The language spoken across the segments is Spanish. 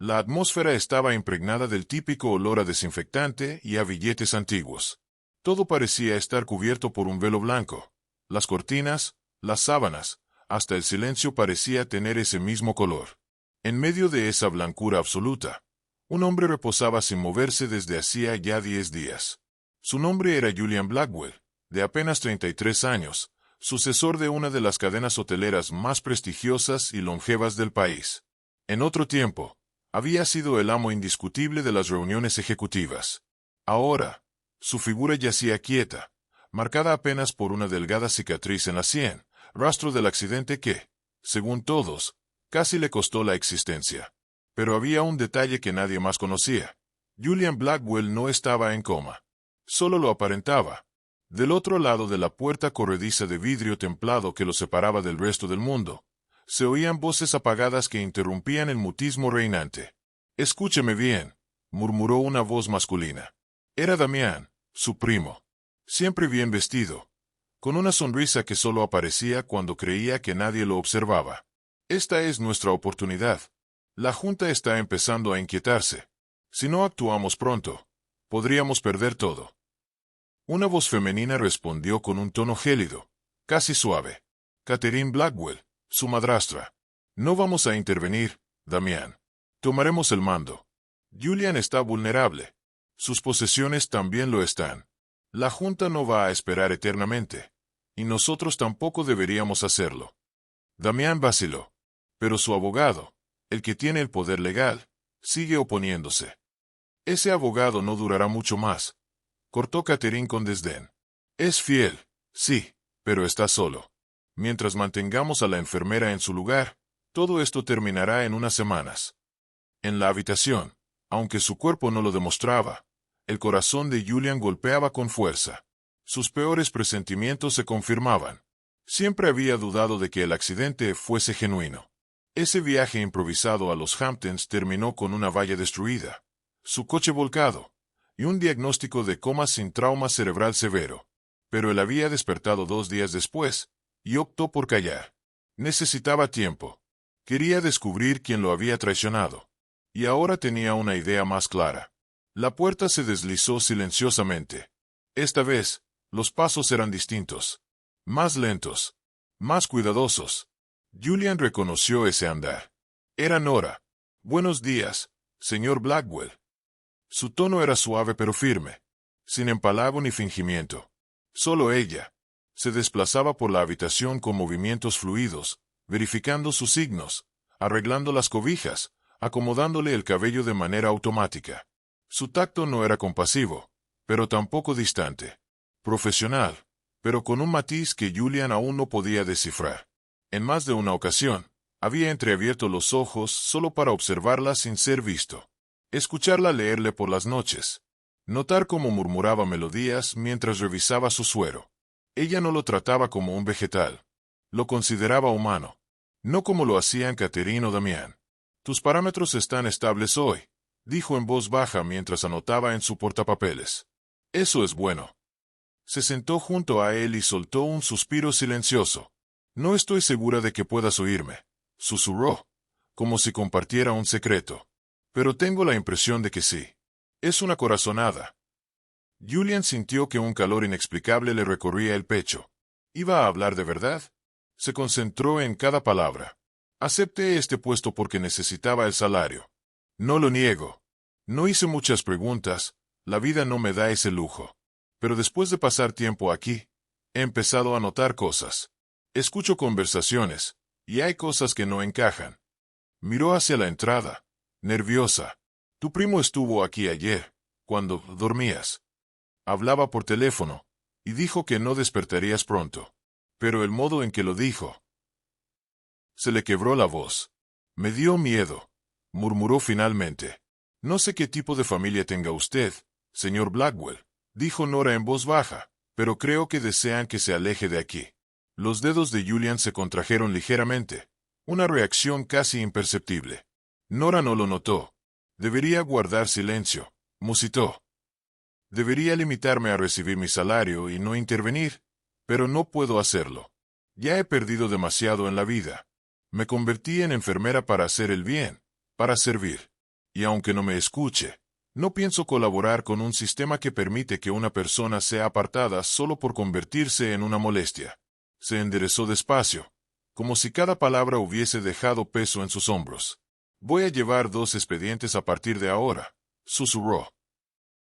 La atmósfera estaba impregnada del típico olor a desinfectante y a billetes antiguos. Todo parecía estar cubierto por un velo blanco. Las cortinas, las sábanas, hasta el silencio parecía tener ese mismo color. En medio de esa blancura absoluta, un hombre reposaba sin moverse desde hacía ya 10 días. Su nombre era Julian Blackwell, de apenas 33 años, sucesor de una de las cadenas hoteleras más prestigiosas y longevas del país. En otro tiempo, había sido el amo indiscutible de las reuniones ejecutivas. Ahora, su figura yacía quieta, marcada apenas por una delgada cicatriz en la sien, rastro del accidente que, según todos, casi le costó la existencia. Pero había un detalle que nadie más conocía. Julian Blackwell no estaba en coma. Solo lo aparentaba. Del otro lado de la puerta corrediza de vidrio templado que lo separaba del resto del mundo, se oían voces apagadas que interrumpían el mutismo reinante. «Escúcheme bien», murmuró una voz masculina. Era Damián, su primo. Siempre bien vestido, con una sonrisa que solo aparecía cuando creía que nadie lo observaba. «Esta es nuestra oportunidad. La Junta está empezando a inquietarse. Si no actuamos pronto, podríamos perder todo». Una voz femenina respondió con un tono gélido, casi suave. «Catherine Blackwell, su madrastra. No vamos a intervenir, Damián. Tomaremos el mando. Julian está vulnerable. Sus posesiones también lo están. La Junta no va a esperar eternamente. Y nosotros tampoco deberíamos hacerlo». Damián vaciló. Pero su abogado, el que tiene el poder legal, sigue oponiéndose. «Ese abogado no durará mucho más», cortó Catherine con desdén. «Es fiel, sí, pero está solo. Mientras mantengamos a la enfermera en su lugar, todo esto terminará en unas semanas». En la habitación, aunque su cuerpo no lo demostraba, el corazón de Julian golpeaba con fuerza. Sus peores presentimientos se confirmaban. Siempre había dudado de que el accidente fuese genuino. Ese viaje improvisado a los Hamptons terminó con una valla destruida, su coche volcado, y un diagnóstico de coma sin trauma cerebral severo. Pero él había despertado 2 días después, y optó por callar. Necesitaba tiempo. Quería descubrir quién lo había traicionado. Y ahora tenía una idea más clara. La puerta se deslizó silenciosamente. Esta vez, los pasos eran distintos. Más lentos. Más cuidadosos. Julian reconoció ese andar. Era Nora. «Buenos días, señor Blackwell». Su tono era suave pero firme, sin empalago ni fingimiento. Solo ella. Se desplazaba por la habitación con movimientos fluidos, verificando sus signos, arreglando las cobijas, acomodándole el cabello de manera automática. Su tacto no era compasivo, pero tampoco distante. Profesional, pero con un matiz que Julian aún no podía descifrar. En más de una ocasión, había entreabierto los ojos solo para observarla sin ser visto. Escucharla leerle por las noches. Notar cómo murmuraba melodías mientras revisaba su suero. Ella no lo trataba como un vegetal. Lo consideraba humano. No como lo hacían Catherine o Damián. «Tus parámetros están estables hoy», dijo en voz baja mientras anotaba en su portapapeles. «Eso es bueno». Se sentó junto a él y soltó un suspiro silencioso. «No estoy segura de que puedas oírme», susurró, como si compartiera un secreto. «Pero tengo la impresión de que sí. Es una corazonada». Julian sintió que un calor inexplicable le recorría el pecho. ¿Iba a hablar de verdad? Se concentró en cada palabra. «Acepté este puesto porque necesitaba el salario. No lo niego. No hice muchas preguntas, la vida no me da ese lujo. Pero después de pasar tiempo aquí, he empezado a notar cosas. Escucho conversaciones, y hay cosas que no encajan». Miró hacia la entrada, nerviosa. «Tu primo estuvo aquí ayer, cuando dormías. Hablaba por teléfono, y dijo que no despertarías pronto. Pero el modo en que lo dijo...» Se le quebró la voz. «Me dio miedo», murmuró finalmente. «No sé qué tipo de familia tenga usted, señor Blackwell», dijo Nora en voz baja, «pero creo que desean que se aleje de aquí». Los dedos de Julian se contrajeron ligeramente, una reacción casi imperceptible. Nora no lo notó. «Debería guardar silencio», musitó. «Debería limitarme a recibir mi salario y no intervenir, pero no puedo hacerlo. Ya he perdido demasiado en la vida. Me convertí en enfermera para hacer el bien, para servir. Y aunque no me escuche, no pienso colaborar con un sistema que permite que una persona sea apartada solo por convertirse en una molestia. Se enderezó despacio, como si cada palabra hubiese dejado peso en sus hombros. Voy a llevar 2 expedientes a partir de ahora, susurró.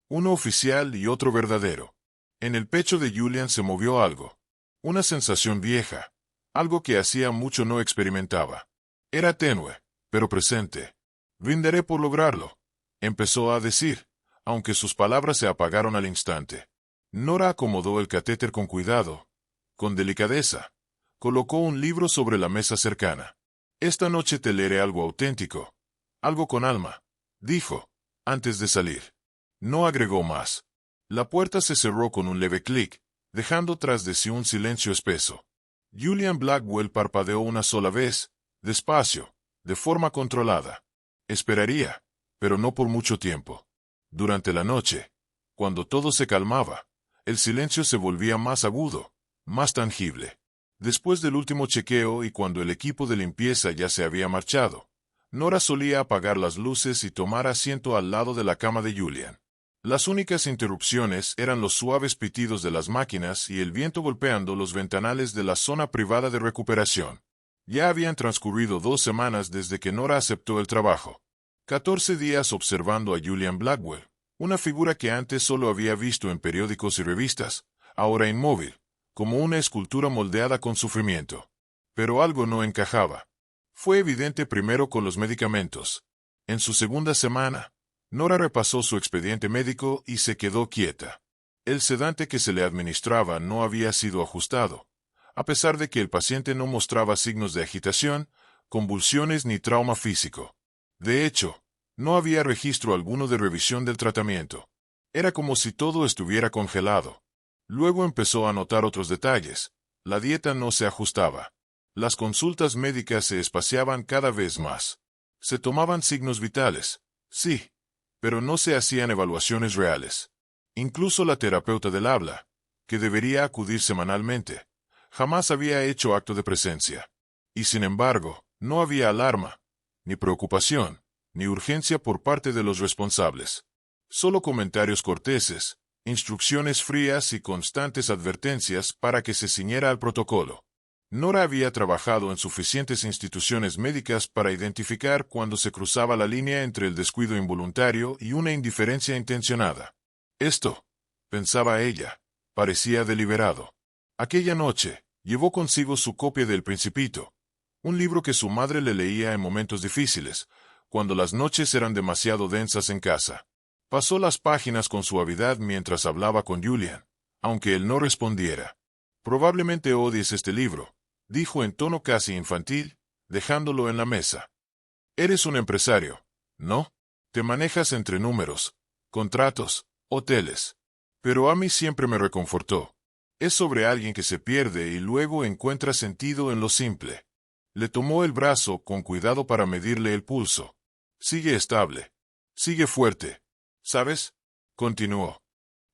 Uno oficial y otro verdadero. En el pecho de Julian se movió algo. Una sensación vieja. Algo que hacía mucho no experimentaba. Era tenue, pero presente. Brindaré por lograrlo, empezó a decir, aunque sus palabras se apagaron al instante. Nora acomodó el catéter con cuidado, con delicadeza. Colocó un libro sobre la mesa cercana. Esta noche te leeré algo auténtico. Algo con alma, dijo, antes de salir. No agregó más. La puerta se cerró con un leve clic, dejando tras de sí un silencio espeso. Julian Blackwell parpadeó una sola vez, despacio, de forma controlada. Esperaría, pero no por mucho tiempo. Durante la noche, cuando todo se calmaba, el silencio se volvía más agudo, más tangible. Después del último chequeo y cuando el equipo de limpieza ya se había marchado, Nora solía apagar las luces y tomar asiento al lado de la cama de Julian. Las únicas interrupciones eran los suaves pitidos de las máquinas y el viento golpeando los ventanales de la zona privada de recuperación. Ya habían transcurrido 2 semanas desde que Nora aceptó el trabajo. 14 días observando a Julian Blackwell, una figura que antes solo había visto en periódicos y revistas, ahora inmóvil, como una escultura moldeada con sufrimiento. Pero algo no encajaba. Fue evidente primero con los medicamentos. En su segunda semana, Nora repasó su expediente médico y se quedó quieta. El sedante que se le administraba no había sido ajustado, a pesar de que el paciente no mostraba signos de agitación, convulsiones ni trauma físico. De hecho, no había registro alguno de revisión del tratamiento. Era como si todo estuviera congelado. Luego empezó a notar otros detalles. La dieta no se ajustaba. Las consultas médicas se espaciaban cada vez más. Se tomaban signos vitales, sí, pero no se hacían evaluaciones reales. Incluso la terapeuta del habla, que debería acudir semanalmente, jamás había hecho acto de presencia. Y sin embargo, no había alarma, ni preocupación, ni urgencia por parte de los responsables. Solo comentarios corteses, instrucciones frías y constantes advertencias para que se ciñera al protocolo. Nora había trabajado en suficientes instituciones médicas para identificar cuando se cruzaba la línea entre el descuido involuntario y una indiferencia intencionada. Esto, pensaba ella, parecía deliberado. Aquella noche, llevó consigo su copia del Principito, un libro que su madre le leía en momentos difíciles, cuando las noches eran demasiado densas en casa. Pasó las páginas con suavidad mientras hablaba con Julian, aunque él no respondiera. Probablemente odies este libro, dijo en tono casi infantil, dejándolo en la mesa. Eres un empresario, ¿no? Te manejas entre números, contratos, hoteles. Pero a mí siempre me reconfortó. Es sobre alguien que se pierde y luego encuentra sentido en lo simple. Le tomó el brazo con cuidado para medirle el pulso. Sigue estable. Sigue fuerte. ¿Sabes? Continuó.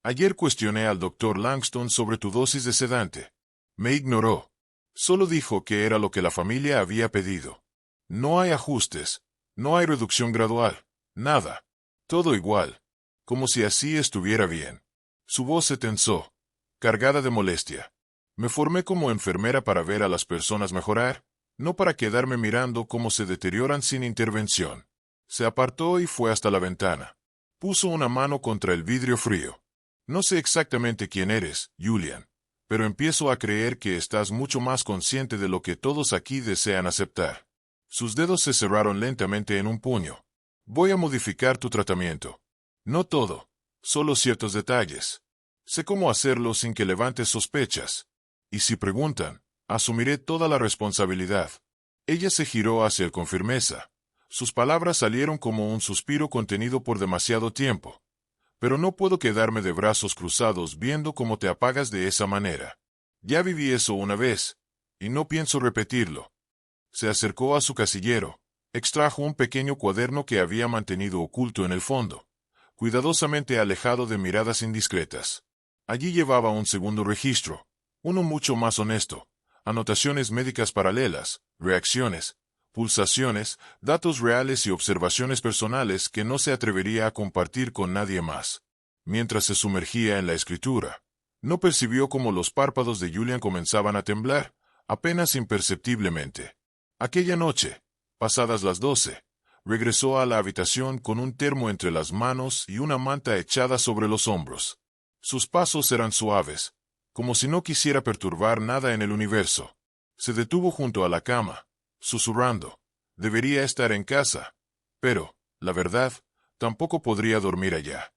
Ayer cuestioné al doctor Langston sobre tu dosis de sedante. Me ignoró. Solo dijo que era lo que la familia había pedido. No hay ajustes, no hay reducción gradual, nada. Todo igual. Como si así estuviera bien. Su voz se tensó, cargada de molestia. Me formé como enfermera para ver a las personas mejorar, no para quedarme mirando cómo se deterioran sin intervención. Se apartó y fue hasta la ventana. Puso una mano contra el vidrio frío. No sé exactamente quién eres, Julian, pero empiezo a creer que estás mucho más consciente de lo que todos aquí desean aceptar. Sus dedos se cerraron lentamente en un puño. Voy a modificar tu tratamiento. No todo, solo ciertos detalles. Sé cómo hacerlo sin que levantes sospechas. Y si preguntan, asumiré toda la responsabilidad. Ella se giró hacia él con firmeza. Sus palabras salieron como un suspiro contenido por demasiado tiempo. Pero no puedo quedarme de brazos cruzados viendo cómo te apagas de esa manera. Ya viví eso una vez, y no pienso repetirlo. Se acercó a su casillero, extrajo un pequeño cuaderno que había mantenido oculto en el fondo, cuidadosamente alejado de miradas indiscretas. Allí llevaba un segundo registro, uno mucho más honesto, anotaciones médicas paralelas, reacciones, pulsaciones, datos reales y observaciones personales que no se atrevería a compartir con nadie más. Mientras se sumergía en la escritura, no percibió cómo los párpados de Julian comenzaban a temblar, apenas imperceptiblemente. Aquella noche, pasadas las 12, regresó a la habitación con un termo entre las manos y una manta echada sobre los hombros. Sus pasos eran suaves, como si no quisiera perturbar nada en el universo. Se detuvo junto a la cama, susurrando: debería estar en casa, pero, la verdad, tampoco podría dormir allá.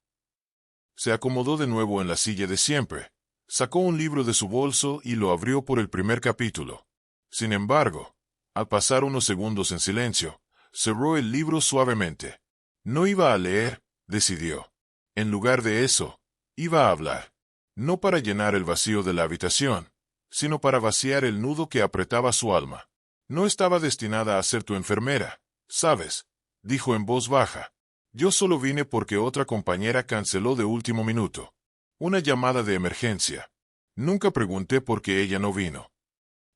Se acomodó de nuevo en la silla de siempre, sacó un libro de su bolso y lo abrió por el primer capítulo. Sin embargo, al pasar unos segundos en silencio, cerró el libro suavemente. No iba a leer, decidió. En lugar de eso, iba a hablar. No para llenar el vacío de la habitación, sino para vaciar el nudo que apretaba su alma. No estaba destinada a ser tu enfermera, ¿sabes?, dijo en voz baja. Yo solo vine porque otra compañera canceló de último minuto. Una llamada de emergencia. Nunca pregunté por qué ella no vino.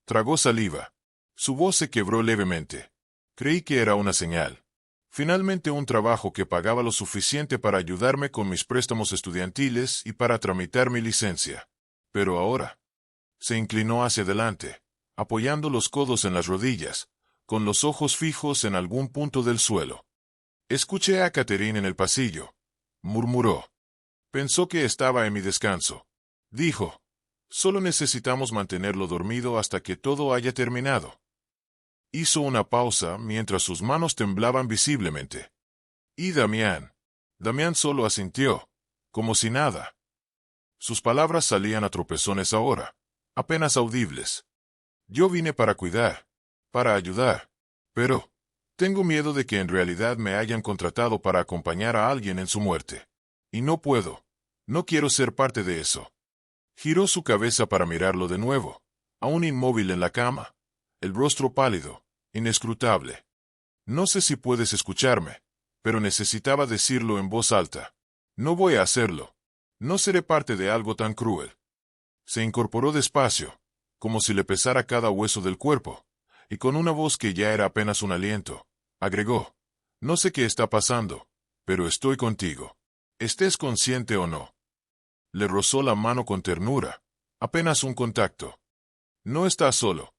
Tragó saliva. Su voz se quebró levemente. Creí que era una señal. Finalmente un trabajo que pagaba lo suficiente para ayudarme con mis préstamos estudiantiles y para tramitar mi licencia. Pero ahora. Se inclinó hacia adelante, apoyando los codos en las rodillas, con los ojos fijos en algún punto del suelo. Escuché a Catherine en el pasillo. Murmuró. Pensó que estaba en mi descanso. Dijo: solo necesitamos mantenerlo dormido hasta que todo haya terminado. Hizo una pausa mientras sus manos temblaban visiblemente. ¿Y Damián? Damián solo asintió, como si nada. Sus palabras salían a tropezones ahora, apenas audibles. Yo vine para cuidar, para ayudar, pero tengo miedo de que en realidad me hayan contratado para acompañar a alguien en su muerte. Y no puedo. No quiero ser parte de eso. Giró su cabeza para mirarlo de nuevo, aún inmóvil en la cama, el rostro pálido, inescrutable. No sé si puedes escucharme, pero necesitaba decirlo en voz alta. No voy a hacerlo. No seré parte de algo tan cruel. Se incorporó despacio, como si le pesara cada hueso del cuerpo, y con una voz que ya era apenas un aliento, agregó: no sé qué está pasando, pero estoy contigo. Estés consciente o no. Le rozó la mano con ternura, apenas un contacto. No estás solo.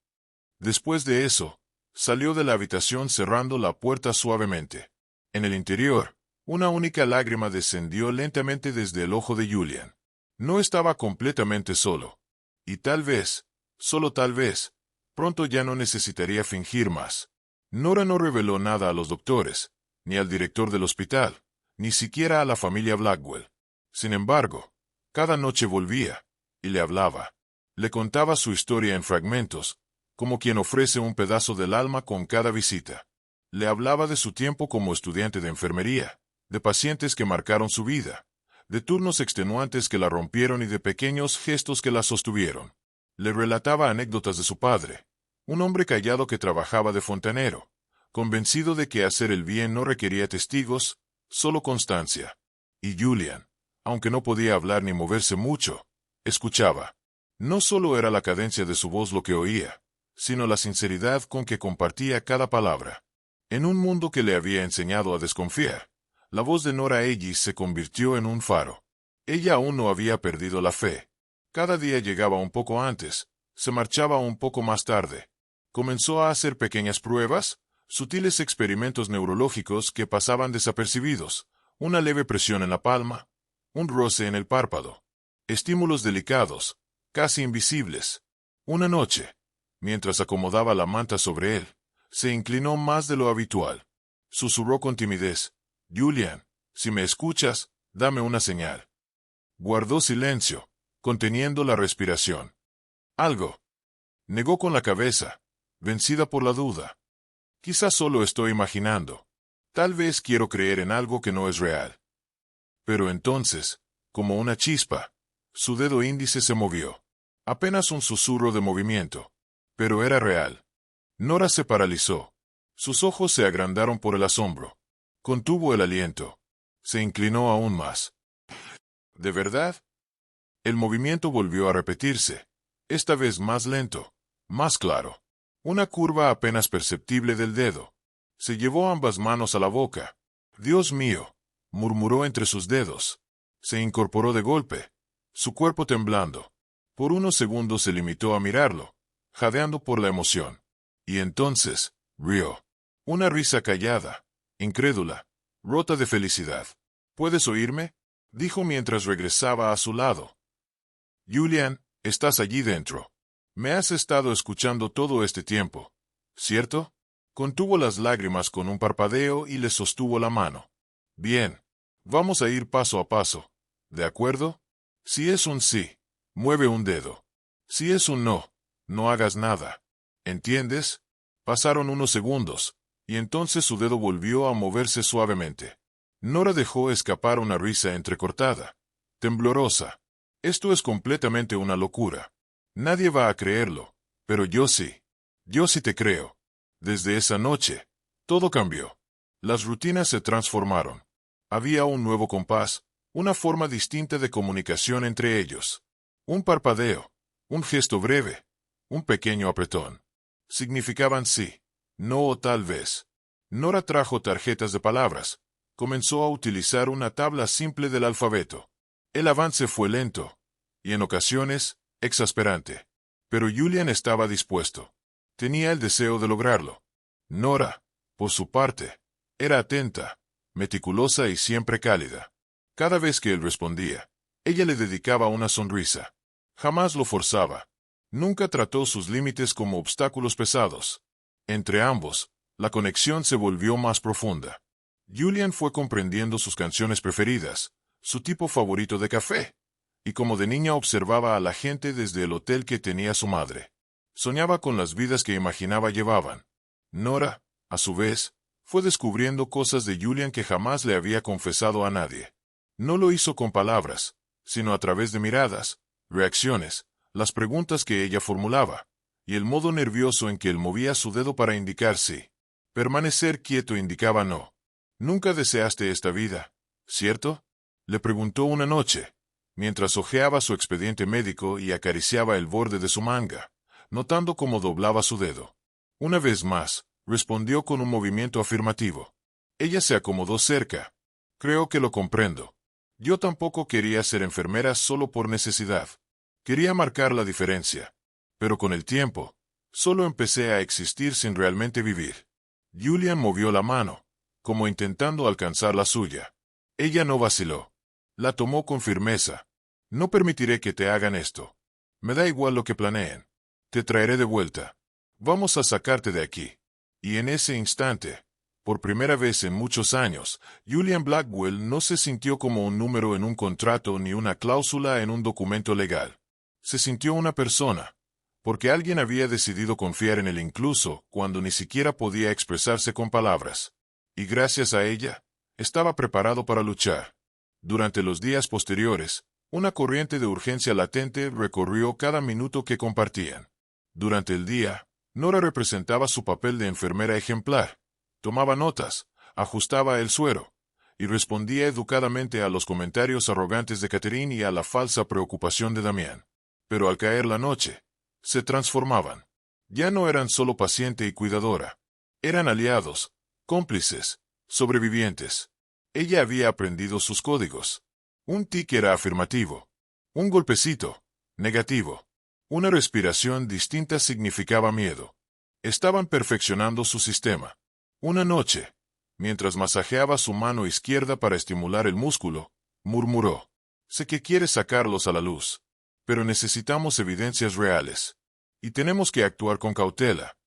Después de eso, salió de la habitación cerrando la puerta suavemente. En el interior, una única lágrima descendió lentamente desde el ojo de Julian. No estaba completamente solo. Y tal vez, solo tal vez, pronto ya no necesitaría fingir más. Nora no reveló nada a los doctores, ni al director del hospital, ni siquiera a la familia Blackwell. Sin embargo, cada noche volvía, y le hablaba. Le contaba su historia en fragmentos, como quien ofrece un pedazo del alma con cada visita. Le hablaba de su tiempo como estudiante de enfermería, de pacientes que marcaron su vida, de turnos extenuantes que la rompieron y de pequeños gestos que la sostuvieron. Le relataba anécdotas de su padre, un hombre callado que trabajaba de fontanero, convencido de que hacer el bien no requería testigos, solo constancia. Y Julian, aunque no podía hablar ni moverse mucho, escuchaba. No solo era la cadencia de su voz lo que oía, sino la sinceridad con que compartía cada palabra. En un mundo que le había enseñado a desconfiar, la voz de Nora Ellis se convirtió en un faro. Ella aún no había perdido la fe. Cada día llegaba un poco antes, se marchaba un poco más tarde. Comenzó a hacer pequeñas pruebas, sutiles experimentos neurológicos que pasaban desapercibidos, una leve presión en la palma, un roce en el párpado, estímulos delicados, casi invisibles. Una noche, mientras acomodaba la manta sobre él, se inclinó más de lo habitual. Susurró con timidez: Julian, si me escuchas, dame una señal. Guardó silencio, conteniendo la respiración. Algo. Negó con la cabeza, vencida por la duda. Quizás solo estoy imaginando. Tal vez quiero creer en algo que no es real. Pero entonces, como una chispa, su dedo índice se movió. Apenas un susurro de movimiento. Pero era real. Nora se paralizó. Sus ojos se agrandaron por el asombro. Contuvo el aliento. Se inclinó aún más. ¿De verdad? El movimiento volvió a repetirse. Esta vez más lento, más claro. Una curva apenas perceptible del dedo. Se llevó ambas manos a la boca. «Dios mío», murmuró entre sus dedos. Se incorporó de golpe, su cuerpo temblando. Por unos segundos se limitó a mirarlo, jadeando por la emoción. Y entonces, rió. Una risa callada, incrédula, rota de felicidad. «¿Puedes oírme?», dijo mientras regresaba a su lado. «Julian, estás allí dentro. Me has estado escuchando todo este tiempo, ¿cierto?». Contuvo las lágrimas con un parpadeo y le sostuvo la mano. «Bien. Vamos a ir paso a paso. ¿De acuerdo? Si es un sí, mueve un dedo. Si es un no, no hagas nada. ¿Entiendes?». Pasaron unos segundos, y entonces su dedo volvió a moverse suavemente. Nora dejó escapar una risa entrecortada, temblorosa. «Esto es completamente una locura. Nadie va a creerlo, pero yo sí. Yo sí te creo». Desde esa noche, todo cambió. Las rutinas se transformaron. Había un nuevo compás, una forma distinta de comunicación entre ellos. Un parpadeo, un gesto breve, un pequeño apretón. Significaban sí, no o tal vez. Nora trajo tarjetas de palabras. Comenzó a utilizar una tabla simple del alfabeto. El avance fue lento, y en ocasiones, exasperante. Pero Julian estaba dispuesto. Tenía el deseo de lograrlo. Nora, por su parte, era atenta, meticulosa y siempre cálida. Cada vez que él respondía, ella le dedicaba una sonrisa. Jamás lo forzaba. Nunca trató sus límites como obstáculos pesados. Entre ambos, la conexión se volvió más profunda. Julian fue comprendiendo sus canciones preferidas, su tipo favorito de café, y como de niña observaba a la gente desde el hotel que tenía su madre. Soñaba con las vidas que imaginaba llevaban. Nora, a su vez, fue descubriendo cosas de Julian que jamás le había confesado a nadie. No lo hizo con palabras, sino a través de miradas, reacciones, las preguntas que ella formulaba, y el modo nervioso en que él movía su dedo para indicar sí. Permanecer quieto indicaba no. «¿Nunca deseaste esta vida, cierto?», le preguntó una noche, mientras hojeaba su expediente médico y acariciaba el borde de su manga, notando cómo doblaba su dedo. Una vez más, respondió con un movimiento afirmativo. Ella se acomodó cerca. «Creo que lo comprendo. Yo tampoco quería ser enfermera solo por necesidad. Quería marcar la diferencia. Pero con el tiempo, solo empecé a existir sin realmente vivir». Julian movió la mano, como intentando alcanzar la suya. Ella no vaciló. La tomó con firmeza. «No permitiré que te hagan esto. Me da igual lo que planeen. Te traeré de vuelta. Vamos a sacarte de aquí». Y en ese instante, por primera vez en muchos años, Julian Blackwell no se sintió como un número en un contrato ni una cláusula en un documento legal. Se sintió una persona, porque alguien había decidido confiar en él incluso cuando ni siquiera podía expresarse con palabras. Y gracias a ella, estaba preparado para luchar. Durante los días posteriores, una corriente de urgencia latente recorrió cada minuto que compartían. Durante el día, Nora representaba su papel de enfermera ejemplar. Tomaba notas, ajustaba el suero, y respondía educadamente a los comentarios arrogantes de Catherine y a la falsa preocupación de Damián. Pero al caer la noche, se transformaban. Ya no eran solo paciente y cuidadora. Eran aliados, cómplices, sobrevivientes. Ella había aprendido sus códigos. Un tic era afirmativo. Un golpecito, negativo. Una respiración distinta significaba miedo. Estaban perfeccionando su sistema. Una noche, mientras masajeaba su mano izquierda para estimular el músculo, murmuró: «Sé que quieres sacarlos a la luz, pero necesitamos evidencias reales. Y tenemos que actuar con cautela».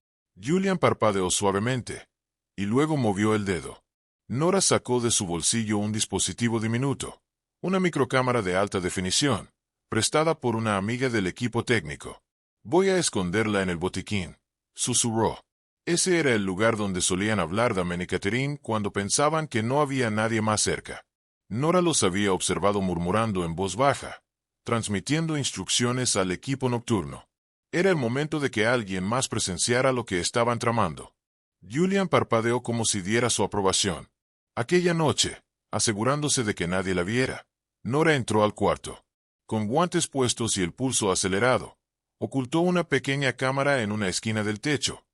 Julian parpadeó suavemente, y luego movió el dedo. Nora sacó de su bolsillo un dispositivo diminuto, una microcámara de alta definición, prestada por una amiga del equipo técnico. «Voy a esconderla en el botiquín», susurró. Ese era el lugar donde solían hablar Damián y Catherine cuando pensaban que no había nadie más cerca. Nora los había observado murmurando en voz baja, transmitiendo instrucciones al equipo nocturno. Era el momento de que alguien más presenciara lo que estaban tramando. Julian parpadeó como si diera su aprobación. Aquella noche, asegurándose de que nadie la viera, Nora entró al cuarto. Con guantes puestos y el pulso acelerado, ocultó una pequeña cámara en una esquina del techo,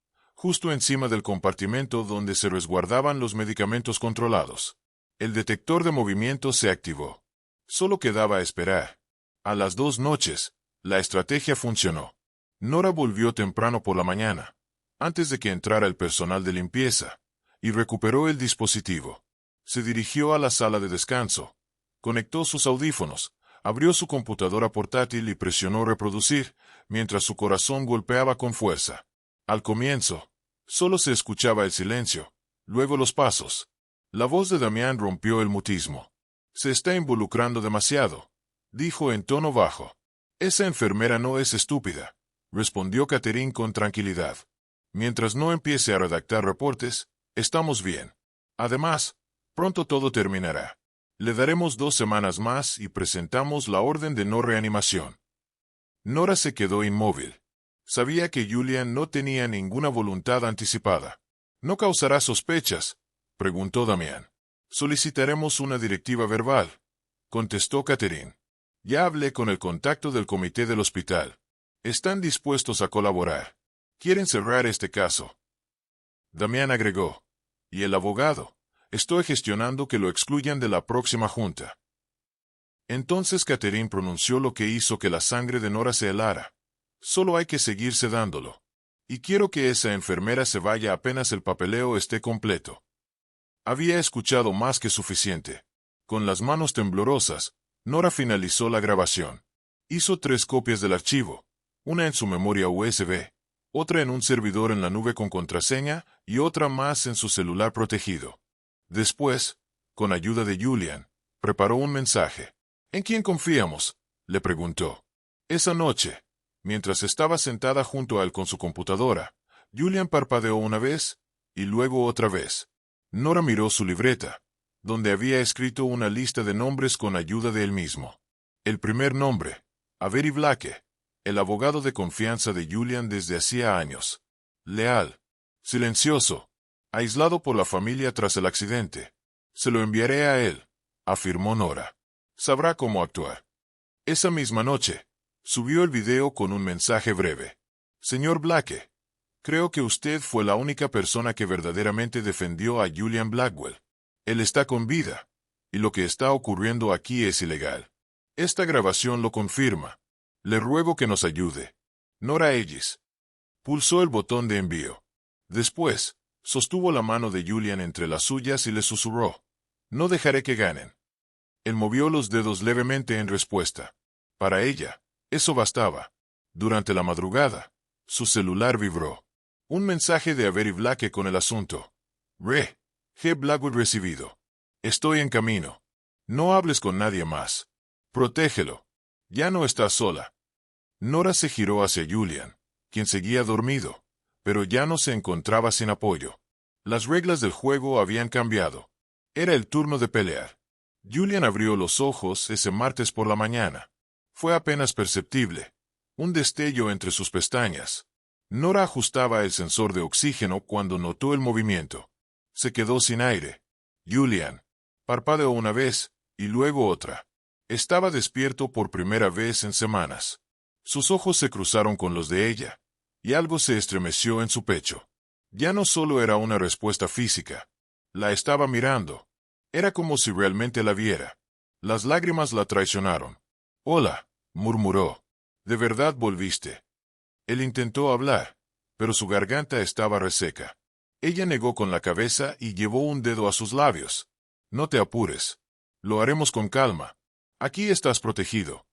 justo encima del compartimento donde se resguardaban los medicamentos controlados. El detector de movimiento se activó. Solo quedaba esperar. A las 2 noches, la estrategia funcionó. Nora volvió temprano por la mañana, antes de que entrara el personal de limpieza, y recuperó el dispositivo. Se dirigió a la sala de descanso, conectó sus audífonos, abrió su computadora portátil y presionó reproducir, mientras su corazón golpeaba con fuerza. Al comienzo, solo se escuchaba el silencio, luego los pasos. La voz de Damián rompió el mutismo. «Se está involucrando demasiado», dijo en tono bajo. «Esa enfermera no es estúpida», respondió Catherine con tranquilidad. «Mientras no empiece a redactar reportes, estamos bien. Además, pronto todo terminará. Le daremos 2 semanas más y presentamos la orden de no reanimación». Nora se quedó inmóvil. Sabía que Julian no tenía ninguna voluntad anticipada. «¿No causará sospechas?», preguntó Damián. «Solicitaremos una directiva verbal», contestó Catherine. «Ya hablé con el contacto del comité del hospital. Están dispuestos a colaborar. Quieren cerrar este caso». Damián agregó. «Y el abogado. Estoy gestionando que lo excluyan de la próxima junta». Entonces Catherine pronunció lo que hizo que la sangre de Nora se helara. «Solo hay que seguir sedándolo. Y quiero que esa enfermera se vaya apenas el papeleo esté completo». Había escuchado más que suficiente. Con las manos temblorosas, Nora finalizó la grabación. Hizo 3 copias del archivo, una en su memoria USB, otra en un servidor en la nube con contraseña y otra más en su celular protegido. Después, con ayuda de Julian, preparó un mensaje. «¿En quién confiamos?», le preguntó. Esa noche, mientras estaba sentada junto a él con su computadora, Julian parpadeó una vez y luego otra vez. Nora miró su libreta, donde había escrito una lista de nombres con ayuda de él mismo. El primer nombre, Avery Blake, el abogado de confianza de Julian desde hacía años. Leal, silencioso, aislado por la familia tras el accidente. «Se lo enviaré a él», afirmó Nora. «Sabrá cómo actuar». Esa misma noche, subió el video con un mensaje breve. «Señor Blake, creo que usted fue la única persona que verdaderamente defendió a Julian Blackwell. Él está con vida, y lo que está ocurriendo aquí es ilegal. Esta grabación lo confirma. Le ruego que nos ayude. Nora Ellis». Pulsó el botón de envío. Después, sostuvo la mano de Julian entre las suyas y le susurró. «No dejaré que ganen». Él movió los dedos levemente en respuesta. Para ella, eso bastaba. Durante la madrugada, su celular vibró. Un mensaje de Avery Blake con el asunto. G. Blackwell recibido. Estoy en camino. No hables con nadie más. Protégelo. Ya no estás sola. Nora se giró hacia Julian, quien seguía dormido, pero ya no se encontraba sin apoyo. Las reglas del juego habían cambiado. Era el turno de pelear. Julian abrió los ojos ese martes por la mañana. Fue apenas perceptible. Un destello entre sus pestañas. Nora ajustaba el sensor de oxígeno cuando notó el movimiento. Se quedó sin aire. Julian parpadeó una vez, y luego otra. Estaba despierto por primera vez en semanas. Sus ojos se cruzaron con los de ella, y algo se estremeció en su pecho. Ya no solo era una respuesta física. La estaba mirando. Era como si realmente la viera. Las lágrimas la traicionaron. «Hola», murmuró. «¿De verdad volviste?» Él intentó hablar, pero su garganta estaba reseca. Ella negó con la cabeza y llevó un dedo a sus labios. «No te apures. Lo haremos con calma. Aquí estás protegido».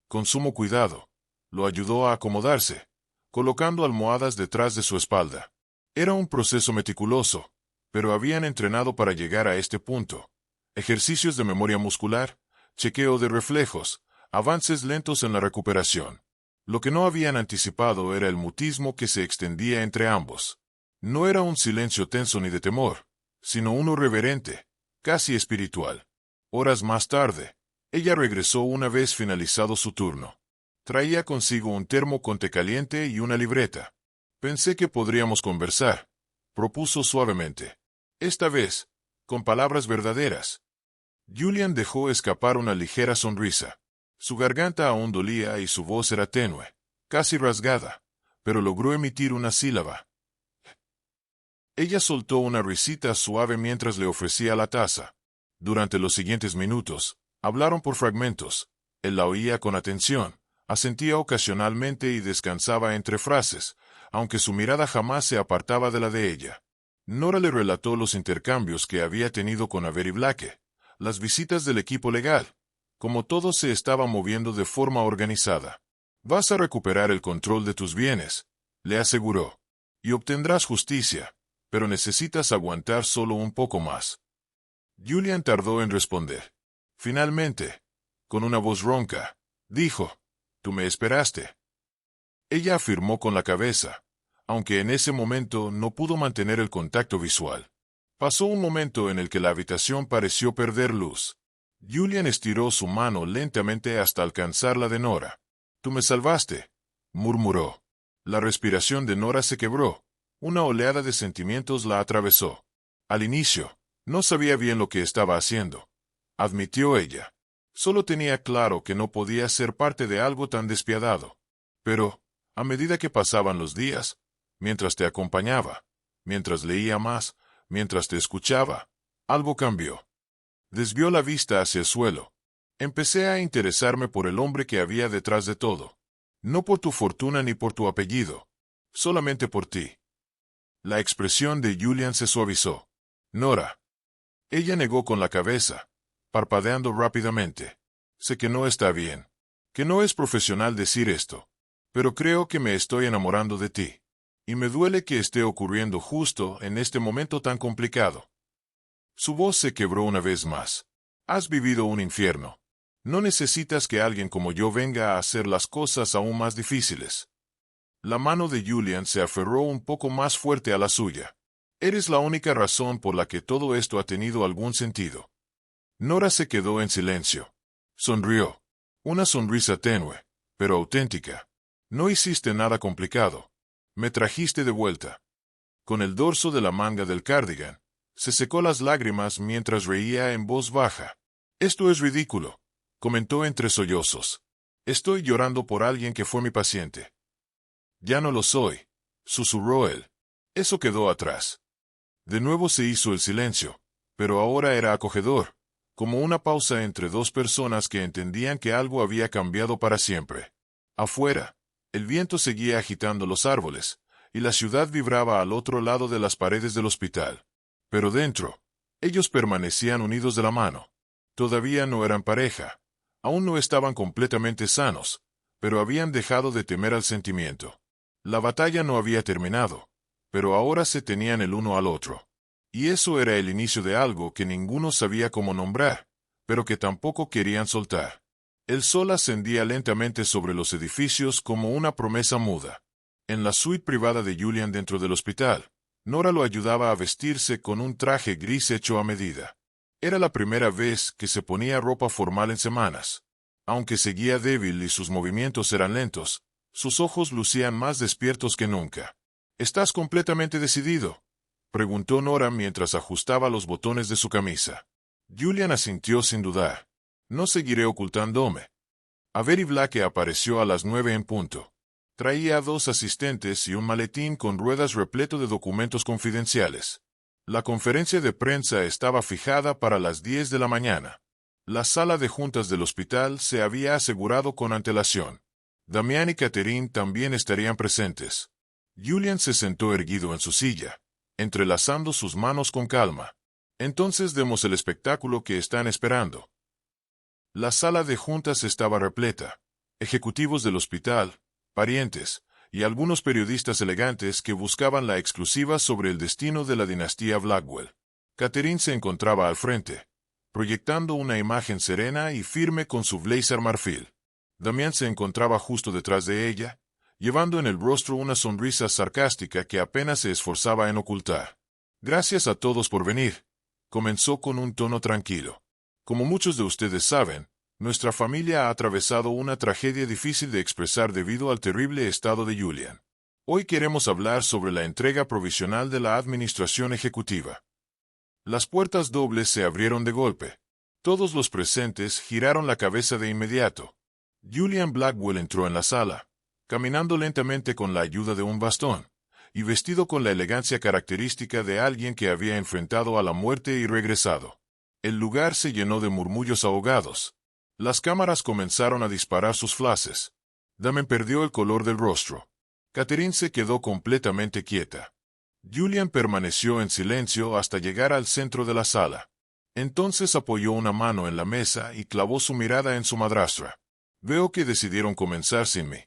Con sumo cuidado, lo ayudó a acomodarse, colocando almohadas detrás de su espalda. Era un proceso meticuloso, pero habían entrenado para llegar a este punto. Ejercicios de memoria muscular, chequeo de reflejos, avances lentos en la recuperación. Lo que no habían anticipado era el mutismo que se extendía entre ambos. No era un silencio tenso ni de temor, sino uno reverente, casi espiritual. Horas más tarde, ella regresó una vez finalizado su turno. Traía consigo un termo con té caliente y una libreta. «Pensé que podríamos conversar», propuso suavemente. Esta vez, con palabras verdaderas. Julian dejó escapar una ligera sonrisa. Su garganta aún dolía y su voz era tenue, casi rasgada, pero logró emitir una sílaba. Ella soltó una risita suave mientras le ofrecía la taza. Durante los siguientes minutos, hablaron por fragmentos. Él la oía con atención, asentía ocasionalmente y descansaba entre frases, aunque su mirada jamás se apartaba de la de ella. Nora le relató los intercambios que había tenido con Avery Blake, las visitas del equipo legal, como todo se estaba moviendo de forma organizada. «Vas a recuperar el control de tus bienes», le aseguró, «y obtendrás justicia, pero necesitas aguantar solo un poco más». Julian tardó en responder. Finalmente, con una voz ronca, dijo, «¿Tú me esperaste?». Ella afirmó con la cabeza, aunque en ese momento no pudo mantener el contacto visual. Pasó un momento en el que la habitación pareció perder luz. Julian estiró su mano lentamente hasta alcanzar la de Nora. «Tú me salvaste», murmuró. La respiración de Nora se quebró. Una oleada de sentimientos la atravesó. Al inicio, no sabía bien lo que estaba haciendo, admitió ella. Solo tenía claro que no podía ser parte de algo tan despiadado. Pero, a medida que pasaban los días, mientras te acompañaba, mientras leía más, mientras te escuchaba, algo cambió. Desvió la vista hacia el suelo. Empecé a interesarme por el hombre que había detrás de todo. No por tu fortuna ni por tu apellido. Solamente por ti. La expresión de Julian se suavizó. «Nora». Ella negó con la cabeza, parpadeando rápidamente. «Sé que no está bien. Que no es profesional decir esto. Pero creo que me estoy enamorando de ti. Y me duele que esté ocurriendo justo en este momento tan complicado». Su voz se quebró una vez más. «Has vivido un infierno. No necesitas que alguien como yo venga a hacer las cosas aún más difíciles». La mano de Julian se aferró un poco más fuerte a la suya. «Eres la única razón por la que todo esto ha tenido algún sentido». Nora se quedó en silencio. Sonrió. Una sonrisa tenue, pero auténtica. «No hiciste nada complicado. Me trajiste de vuelta». Con el dorso de la manga del cardigan, se secó las lágrimas mientras reía en voz baja. «Esto es ridículo», comentó entre sollozos. «Estoy llorando por alguien que fue mi paciente». «Ya no lo soy», susurró él. «Eso quedó atrás». De nuevo se hizo el silencio, pero ahora era acogedor, como una pausa entre dos personas que entendían que algo había cambiado para siempre. Afuera, el viento seguía agitando los árboles, y la ciudad vibraba al otro lado de las paredes del hospital. Pero dentro, ellos permanecían unidos de la mano. Todavía no eran pareja, aún no estaban completamente sanos, pero habían dejado de temer al sentimiento. La batalla no había terminado, pero ahora se tenían el uno al otro. Y eso era el inicio de algo que ninguno sabía cómo nombrar, pero que tampoco querían soltar. El sol ascendía lentamente sobre los edificios como una promesa muda. En la suite privada de Julian dentro del hospital, Nora lo ayudaba a vestirse con un traje gris hecho a medida. Era la primera vez que se ponía ropa formal en semanas. Aunque seguía débil y sus movimientos eran lentos, sus ojos lucían más despiertos que nunca. «¿Estás completamente decidido?», preguntó Nora mientras ajustaba los botones de su camisa. Julian asintió sin dudar. «No seguiré ocultándome». Avery Blake apareció a las 9 en punto. Traía 2 asistentes y un maletín con ruedas repleto de documentos confidenciales. La conferencia de prensa estaba fijada para las 10 de la mañana. La sala de juntas del hospital se había asegurado con antelación. Damián y Catherine también estarían presentes. Julian se sentó erguido en su silla, entrelazando sus manos con calma. «Entonces demos el espectáculo que están esperando». La sala de juntas estaba repleta. Ejecutivos del hospital, parientes, y algunos periodistas elegantes que buscaban la exclusiva sobre el destino de la dinastía Blackwell. Catherine se encontraba al frente, proyectando una imagen serena y firme con su blazer marfil. Damián se encontraba justo detrás de ella, llevando en el rostro una sonrisa sarcástica que apenas se esforzaba en ocultar. «Gracias a todos por venir», comenzó con un tono tranquilo. «Como muchos de ustedes saben, nuestra familia ha atravesado una tragedia difícil de expresar debido al terrible estado de Julian. Hoy queremos hablar sobre la entrega provisional de la administración ejecutiva». Las puertas dobles se abrieron de golpe. Todos los presentes giraron la cabeza de inmediato. Julian Blackwell entró en la sala, caminando lentamente con la ayuda de un bastón, y vestido con la elegancia característica de alguien que había enfrentado a la muerte y regresado. El lugar se llenó de murmullos ahogados. Las cámaras comenzaron a disparar sus flashes. Damien perdió el color del rostro. Catherine se quedó completamente quieta. Julian permaneció en silencio hasta llegar al centro de la sala. Entonces apoyó una mano en la mesa y clavó su mirada en su madrastra. Veo que decidieron comenzar sin mí.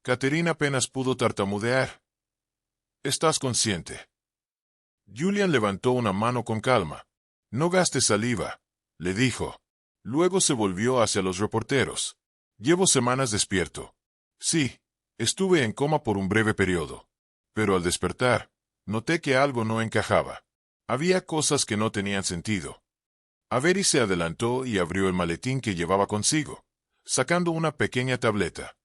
Catherine apenas pudo tartamudear. ¿Estás consciente? Julian levantó una mano con calma. No gastes saliva, le dijo. Luego se volvió hacia los reporteros. Llevo semanas despierto. Sí, estuve en coma por un breve periodo. Pero al despertar, noté que algo no encajaba. Había cosas que no tenían sentido. Avery se adelantó y abrió el maletín que llevaba consigo, sacando una pequeña tableta.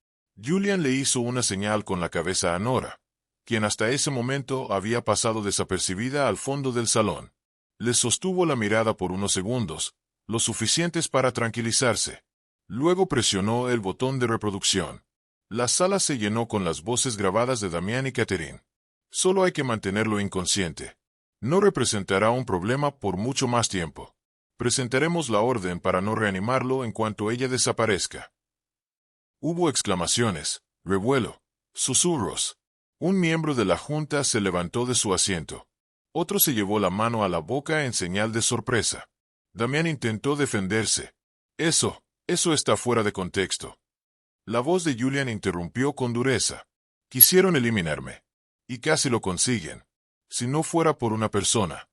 Julian le hizo una señal con la cabeza a Nora, quien hasta ese momento había pasado desapercibida al fondo del salón. Le sostuvo la mirada por unos segundos, lo suficientes para tranquilizarse. Luego presionó el botón de reproducción. La sala se llenó con las voces grabadas de Damián y Catherine. Solo hay que mantenerlo inconsciente. No representará un problema por mucho más tiempo. Presentaremos la orden para no reanimarlo en cuanto ella desaparezca. Hubo exclamaciones, revuelo, susurros. Un miembro de la junta se levantó de su asiento. Otro se llevó la mano a la boca en señal de sorpresa. Damián intentó defenderse. Eso está fuera de contexto. La voz de Julian interrumpió con dureza. Quisieron eliminarme. Y casi lo consiguen. Si no fuera por una persona.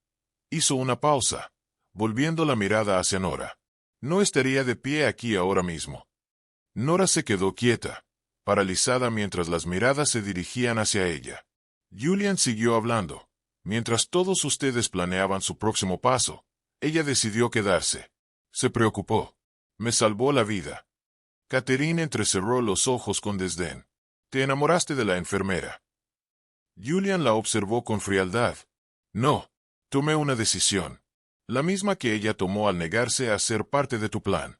Hizo una pausa, volviendo la mirada hacia Nora. No estaría de pie aquí ahora mismo. Nora se quedó quieta, paralizada mientras las miradas se dirigían hacia ella. Julian siguió hablando. Mientras todos ustedes planeaban su próximo paso, ella decidió quedarse. Se preocupó. Me salvó la vida. Catherine entrecerró los ojos con desdén. Te enamoraste de la enfermera. Julian la observó con frialdad. No, tomé una decisión. La misma que ella tomó al negarse a ser parte de tu plan.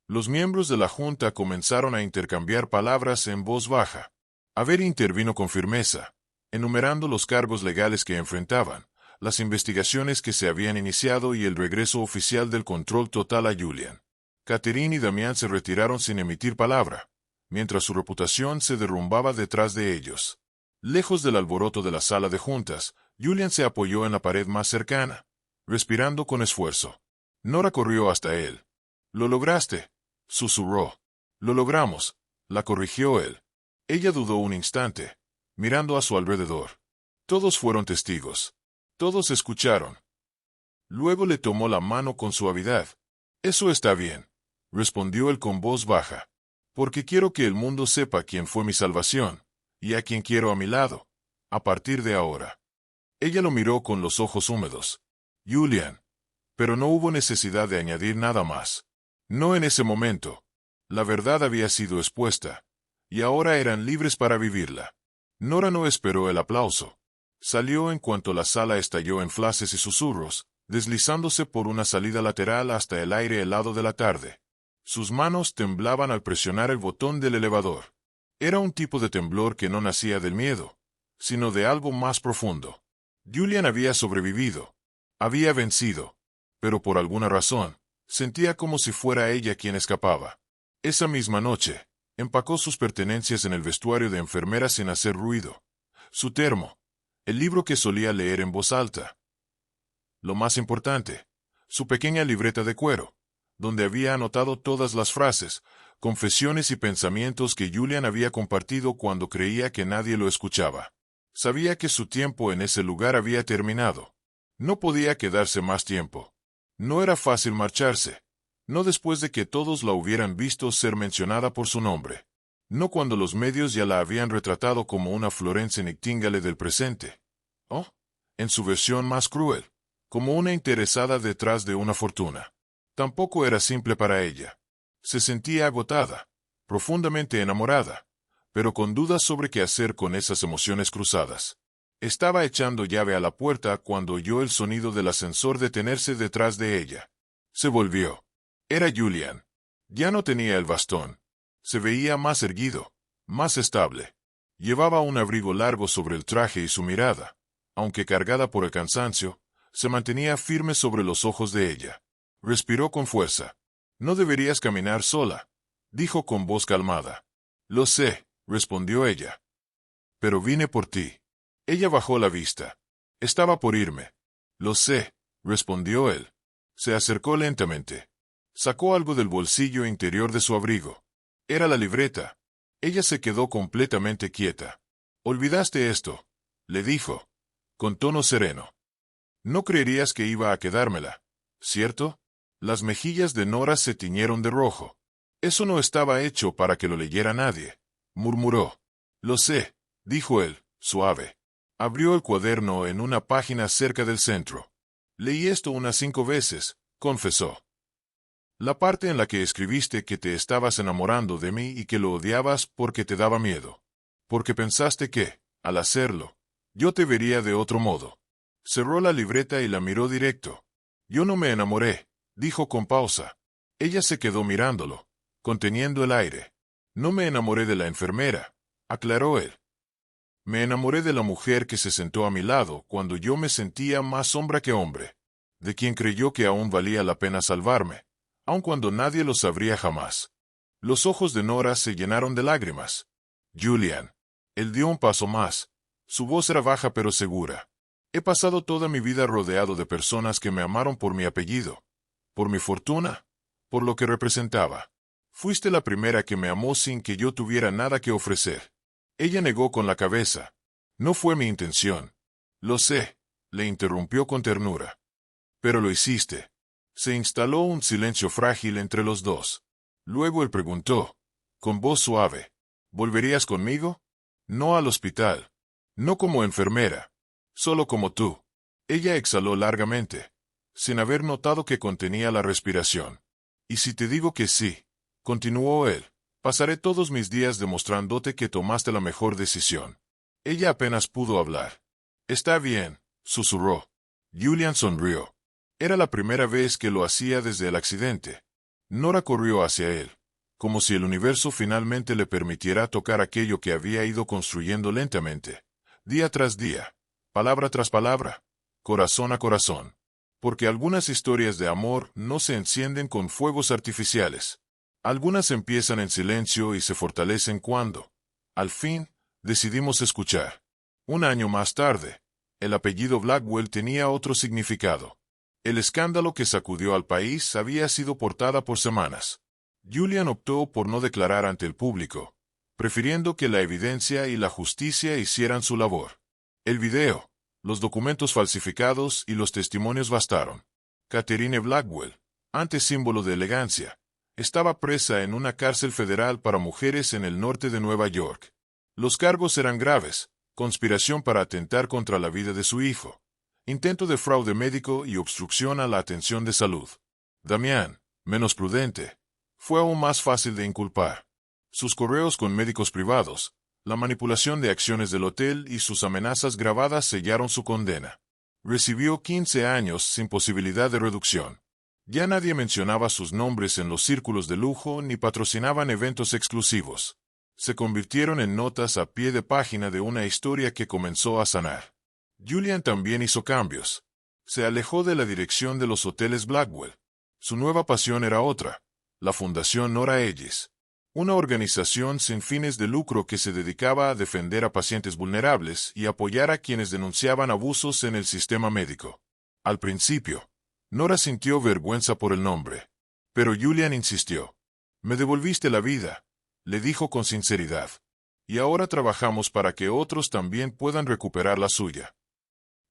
Los miembros de la junta comenzaron a intercambiar palabras en voz baja. Avery intervino con firmeza, enumerando los cargos legales que enfrentaban, las investigaciones que se habían iniciado y el regreso oficial del control total a Julian. Catherine y Damián se retiraron sin emitir palabra, mientras su reputación se derrumbaba detrás de ellos. Lejos del alboroto de la sala de juntas, Julian se apoyó en la pared más cercana, respirando con esfuerzo. Nora corrió hasta él. «Lo lograste», susurró. «Lo logramos», la corrigió él. Ella dudó un instante, mirando a su alrededor. Todos fueron testigos. Todos escucharon. Luego le tomó la mano con suavidad. «Eso está bien», respondió él con voz baja. «Porque quiero que el mundo sepa quién fue mi salvación, y a quien quiero a mi lado, a partir de ahora». Ella lo miró con los ojos húmedos. «Julian». Pero no hubo necesidad de añadir nada más. No en ese momento. La verdad había sido expuesta, y ahora eran libres para vivirla. Nora no esperó el aplauso. Salió en cuanto la sala estalló en flashes y susurros, deslizándose por una salida lateral hasta el aire helado de la tarde. Sus manos temblaban al presionar el botón del elevador. Era un tipo de temblor que no nacía del miedo, sino de algo más profundo. Julian había sobrevivido. Había vencido. Pero por alguna razón, sentía como si fuera ella quien escapaba. Esa misma noche, empacó sus pertenencias en el vestuario de enfermera sin hacer ruido. Su termo, el libro que solía leer en voz alta. Lo más importante, su pequeña libreta de cuero, donde había anotado todas las frases, confesiones y pensamientos que Julian había compartido cuando creía que nadie lo escuchaba. Sabía que su tiempo en ese lugar había terminado. No podía quedarse más tiempo. No era fácil marcharse. No después de que todos la hubieran visto ser mencionada por su nombre. No cuando los medios ya la habían retratado como una Florence Nightingale del presente. Oh, en su versión más cruel, como una interesada detrás de una fortuna. Tampoco era simple para ella. Se sentía agotada, profundamente enamorada, pero con dudas sobre qué hacer con esas emociones cruzadas. Estaba echando llave a la puerta cuando oyó el sonido del ascensor detenerse detrás de ella. Se volvió. Era Julian. Ya no tenía el bastón. Se veía más erguido, más estable. Llevaba un abrigo largo sobre el traje y su mirada, aunque cargada por el cansancio, se mantenía firme sobre los ojos de ella. Respiró con fuerza. «No deberías caminar sola», dijo con voz calmada. «Lo sé», respondió ella. «Pero vine por ti». Ella bajó la vista. «Estaba por irme». «Lo sé», respondió él. Se acercó lentamente. Sacó algo del bolsillo interior de su abrigo. Era la libreta. Ella se quedó completamente quieta. «Olvidaste esto», le dijo, con tono sereno. «No creerías que iba a quedármela, ¿cierto?» Las mejillas de Nora se tiñeron de rojo. «Eso no estaba hecho para que lo leyera nadie», murmuró. «Lo sé», dijo él, suave. Abrió el cuaderno en una página cerca del centro. «Leí esto unas 5 veces», confesó. «La parte en la que escribiste que te estabas enamorando de mí y que lo odiabas porque te daba miedo. Porque pensaste que, al hacerlo, yo te vería de otro modo». Cerró la libreta y la miró directo. «Yo no me enamoré», dijo con pausa. Ella se quedó mirándolo, conteniendo el aire. «No me enamoré de la enfermera», aclaró él. «Me enamoré de la mujer que se sentó a mi lado cuando yo me sentía más sombra que hombre, de quien creyó que aún valía la pena salvarme, aun cuando nadie lo sabría jamás». Los ojos de Nora se llenaron de lágrimas. «Julian». Él dio un paso más. Su voz era baja pero segura. «He pasado toda mi vida rodeado de personas que me amaron por mi apellido, por mi fortuna, por lo que representaba. Fuiste la primera que me amó sin que yo tuviera nada que ofrecer». Ella negó con la cabeza. «No fue mi intención». «Lo sé», le interrumpió con ternura. «Pero lo hiciste». Se instaló un silencio frágil entre los dos. Luego él preguntó, con voz suave, «¿Volverías conmigo?» «No al hospital. No como enfermera. Solo como tú». Ella exhaló largamente, sin haber notado que contenía la respiración. «Y si te digo que sí», continuó él, «pasaré todos mis días demostrándote que tomaste la mejor decisión». Ella apenas pudo hablar. «Está bien», susurró. Julian sonrió. Era la primera vez que lo hacía desde el accidente. Nora corrió hacia él, como si el universo finalmente le permitiera tocar aquello que había ido construyendo lentamente, día tras día, palabra tras palabra, corazón a corazón. Porque algunas historias de amor no se encienden con fuegos artificiales. Algunas empiezan en silencio y se fortalecen cuando, al fin, decidimos escuchar. 1 año más tarde, el apellido Blackwell tenía otro significado. El escándalo que sacudió al país había sido portada por semanas. Julian optó por no declarar ante el público, prefiriendo que la evidencia y la justicia hicieran su labor. El video, los documentos falsificados y los testimonios bastaron. Catherine Blackwell, antes símbolo de elegancia, estaba presa en una cárcel federal para mujeres en el norte de Nueva York. Los cargos eran graves: conspiración para atentar contra la vida de su hijo, intento de fraude médico y obstrucción a la atención de salud. Damián, menos prudente, fue aún más fácil de inculpar. Sus correos con médicos privados, la manipulación de acciones del hotel y sus amenazas grabadas sellaron su condena. Recibió 15 años sin posibilidad de reducción. Ya nadie mencionaba sus nombres en los círculos de lujo ni patrocinaban eventos exclusivos. Se convirtieron en notas a pie de página de una historia que comenzó a sanar. Julian también hizo cambios. Se alejó de la dirección de los hoteles Blackwell. Su nueva pasión era otra: la Fundación Nora Ellis, una organización sin fines de lucro que se dedicaba a defender a pacientes vulnerables y apoyar a quienes denunciaban abusos en el sistema médico. Al principio, Nora sintió vergüenza por el nombre, pero Julian insistió. «Me devolviste la vida», le dijo con sinceridad, «y ahora trabajamos para que otros también puedan recuperar la suya».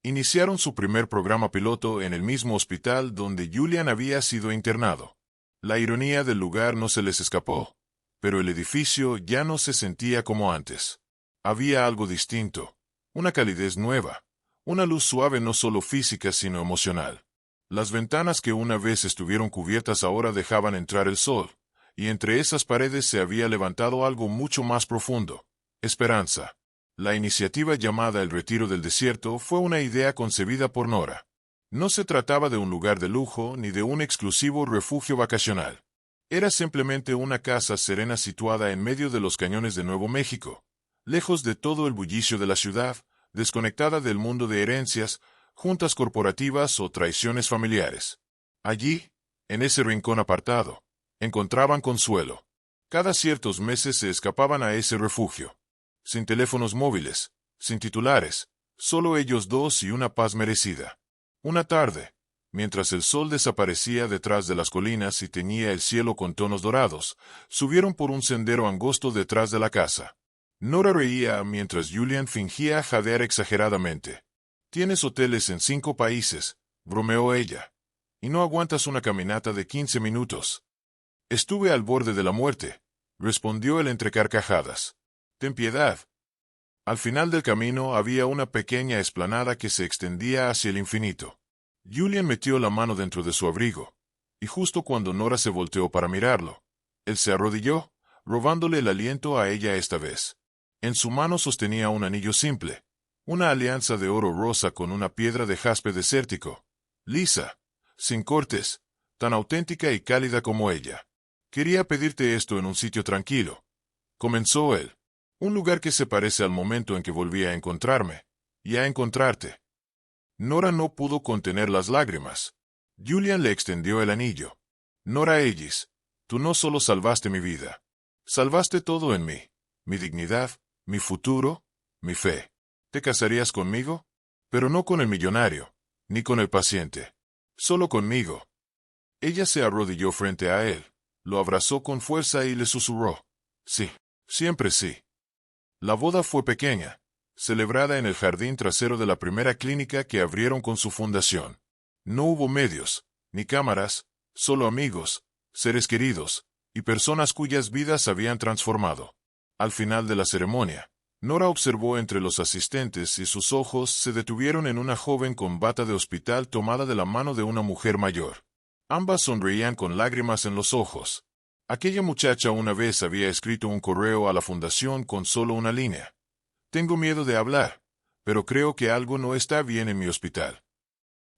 Iniciaron su primer programa piloto en el mismo hospital donde Julian había sido internado. La ironía del lugar no se les escapó, pero el edificio ya no se sentía como antes. Había algo distinto, una calidez nueva, una luz suave no solo física sino emocional. Las ventanas que una vez estuvieron cubiertas ahora dejaban entrar el sol, y entre esas paredes se había levantado algo mucho más profundo: esperanza. La iniciativa llamada El Retiro del Desierto fue una idea concebida por Nora. No se trataba de un lugar de lujo ni de un exclusivo refugio vacacional. Era simplemente una casa serena situada en medio de los cañones de Nuevo México, lejos de todo el bullicio de la ciudad, desconectada del mundo de herencias, juntas corporativas o traiciones familiares. Allí, en ese rincón apartado, encontraban consuelo. Cada ciertos meses se escapaban a ese refugio. Sin teléfonos móviles, sin titulares, solo ellos dos y una paz merecida. Una tarde, mientras el sol desaparecía detrás de las colinas y teñía el cielo con tonos dorados, subieron por un sendero angosto detrás de la casa. Nora reía mientras Julian fingía jadear exageradamente. «Tienes hoteles en 5 países», bromeó ella. «Y no aguantas una caminata de 15 minutos». «Estuve al borde de la muerte», respondió él entre carcajadas. «Ten piedad». Al final del camino había una pequeña explanada que se extendía hacia el infinito. Julian metió la mano dentro de su abrigo, y justo cuando Nora se volteó para mirarlo, él se arrodilló, robándole el aliento a ella esta vez. En su mano sostenía un anillo simple, una alianza de oro rosa con una piedra de jaspe desértico, lisa, sin cortes, tan auténtica y cálida como ella. «Quería pedirte esto en un sitio tranquilo», comenzó él. «Un lugar que se parece al momento en que volví a encontrarme, y a encontrarte». Nora no pudo contener las lágrimas. Julian le extendió el anillo. «Nora Ellis, tú no solo salvaste mi vida. Salvaste todo en mí. Mi dignidad, mi futuro, mi fe. ¿Te casarías conmigo? Pero no con el millonario, ni con el paciente. Solo conmigo». Ella se arrodilló frente a él, lo abrazó con fuerza y le susurró. «Sí, siempre sí». La boda fue pequeña, celebrada en el jardín trasero de la primera clínica que abrieron con su fundación. No hubo medios, ni cámaras, solo amigos, seres queridos, y personas cuyas vidas habían transformado. Al final de la ceremonia, Nora observó entre los asistentes y sus ojos se detuvieron en una joven con bata de hospital tomada de la mano de una mujer mayor. Ambas sonreían con lágrimas en los ojos. Aquella muchacha una vez había escrito un correo a la fundación con solo una línea. «Tengo miedo de hablar, pero creo que algo no está bien en mi hospital».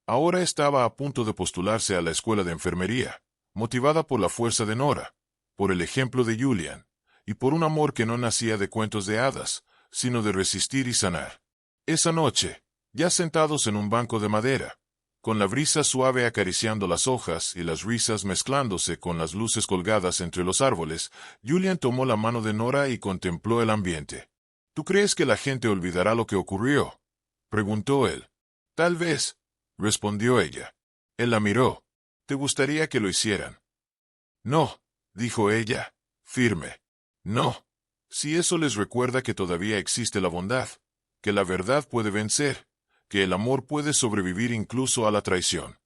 Ahora estaba a punto de postularse a la escuela de enfermería, motivada por la fuerza de Nora, por el ejemplo de Julian, y por un amor que no nacía de cuentos de hadas, sino de resistir y sanar. Esa noche, ya sentados en un banco de madera, con la brisa suave acariciando las hojas y las risas mezclándose con las luces colgadas entre los árboles, Julian tomó la mano de Nora y contempló el ambiente. «¿Tú crees que la gente olvidará lo que ocurrió?», preguntó él. «Tal vez», respondió ella. Él la miró. «¿Te gustaría que lo hicieran?». «No», dijo ella, firme. «No. Si eso les recuerda que todavía existe la bondad, que la verdad puede vencer, que el amor puede sobrevivir incluso a la traición».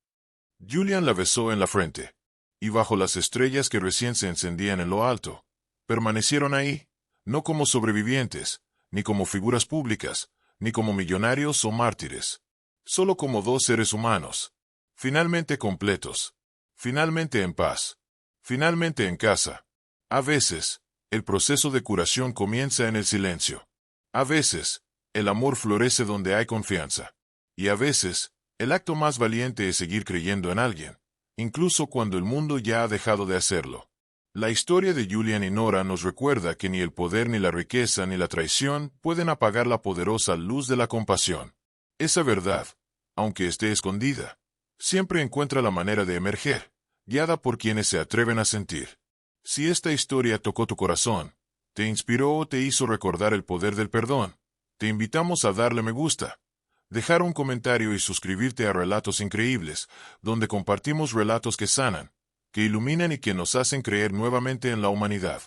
Julian la besó en la frente, y bajo las estrellas que recién se encendían en lo alto, permanecieron ahí, no como sobrevivientes, ni como figuras públicas, ni como millonarios o mártires, solo como 2 seres humanos, finalmente completos, finalmente en paz, finalmente en casa. A veces, el proceso de curación comienza en el silencio. A veces, el amor florece donde hay confianza. Y a veces, el acto más valiente es seguir creyendo en alguien, incluso cuando el mundo ya ha dejado de hacerlo. La historia de Julian y Nora nos recuerda que ni el poder ni la riqueza ni la traición pueden apagar la poderosa luz de la compasión. Esa verdad, aunque esté escondida, siempre encuentra la manera de emerger, guiada por quienes se atreven a sentir. Si esta historia tocó tu corazón, te inspiró o te hizo recordar el poder del perdón, te invitamos a darle me gusta, dejar un comentario y suscribirte a Relatos Increíbles, donde compartimos relatos que sanan, que iluminan y que nos hacen creer nuevamente en la humanidad.